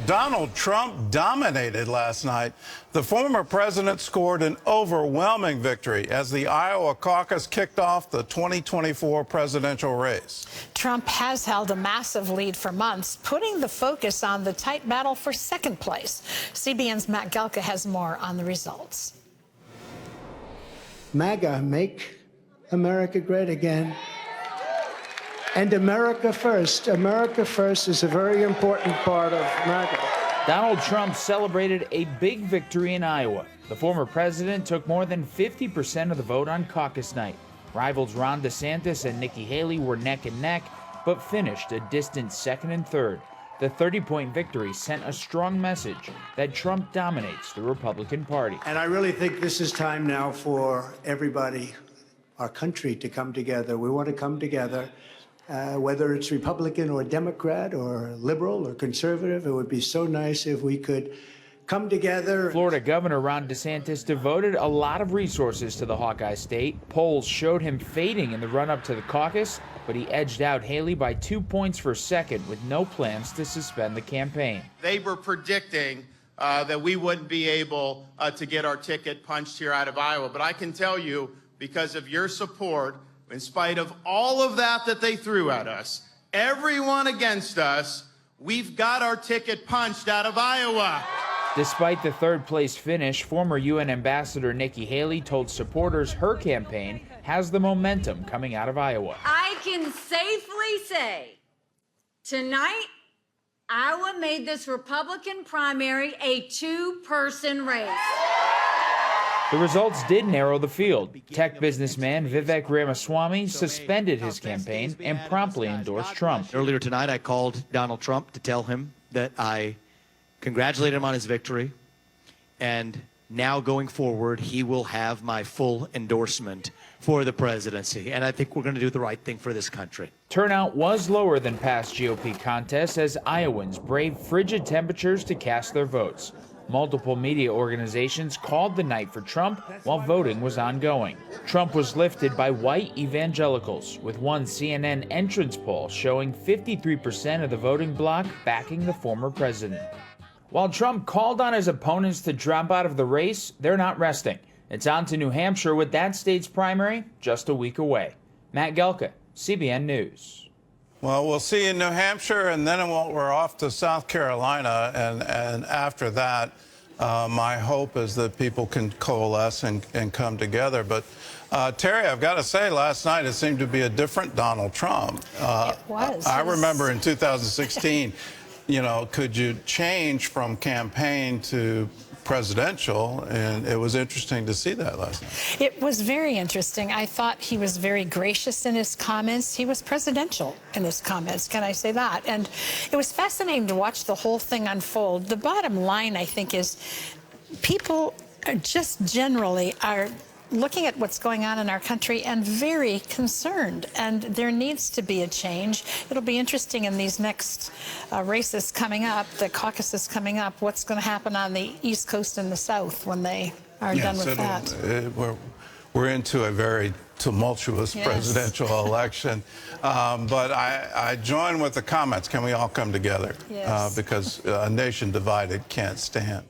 Donald Trump dominated last night. The former president scored an overwhelming victory as the Iowa caucus kicked off the 2024 presidential race. Trump has held a massive lead for months, putting the focus on the tight battle for second place. CBN's Matt Gelka has more on the results. MAGA, make America great again. And America first. America first is a very important part of MAGA. Donald Trump celebrated a big victory in Iowa. The former president took more than 50% of the vote on caucus night. Rivals Ron Desantis and Nikki Haley were neck and neck, but finished a distant second and third. The 30-point victory sent a strong message that Trump dominates the Republican Party. And I really think this is time now for everybody, our country, to come together. We want to come together. Whether it's Republican or Democrat or liberal or conservative, it would be so nice if we could come together. Florida Governor Ron Desantis devoted a lot of resources to the Hawkeye state. Polls showed him fading in the run-up to the caucus, but he edged out Haley by 2 points for second with no plans to suspend the campaign. They were predicting that we wouldn't be able to get our ticket punched here out of Iowa, but I can tell you, because of your support, in spite of all of that they threw at us, everyone against us, we've got our ticket punched out of Iowa. Despite the third-place finish, former UN Ambassador Nikki Haley told supporters her campaign has the momentum coming out of Iowa. I can safely say tonight, Iowa made this Republican primary a two-person race. The results did narrow the field. Tech businessman Vivek Ramaswamy suspended his campaign and promptly endorsed Trump. Earlier tonight, I called Donald Trump to tell him that I congratulated him on his victory, and now going forward, he will have my full endorsement for the presidency, and I think we're going to do the right thing for this country. Turnout was lower than past GOP contests as Iowans braved frigid temperatures to cast their votes. Multiple media organizations called the night for Trump while voting was ongoing. Trump was lifted by white evangelicals, with one CNN entrance poll showing 53% of the voting bloc backing the former president. While Trump called on his opponents to drop out of the race, they're not resting. It's on to New Hampshire with that state's primary just a week away. Matt Gelka, CBN News. Well, we'll see you in New Hampshire, and then we're off to South Carolina. And after that, my hope is that people can coalesce and come together. But, Terry, I've got to say, last night it seemed to be a different Donald Trump. It was. I remember in 2016, you know, could you change from campaign to presidential? And it was interesting to see that last night. It was very interesting. I thought he was very gracious in his comments. He was presidential in his comments, can I say that? And it was fascinating to watch the whole thing unfold. The bottom line, I think, is people are just generally are looking at what's going on in our country and very concerned, and there needs to be a change. It'll be interesting in these next races coming up, the caucuses coming up, what's going to happen on the East Coast and the South when they are done with that. We're into a very tumultuous presidential election, but I join with the comments. Can we all come together? Yes. Because a nation divided can't stand.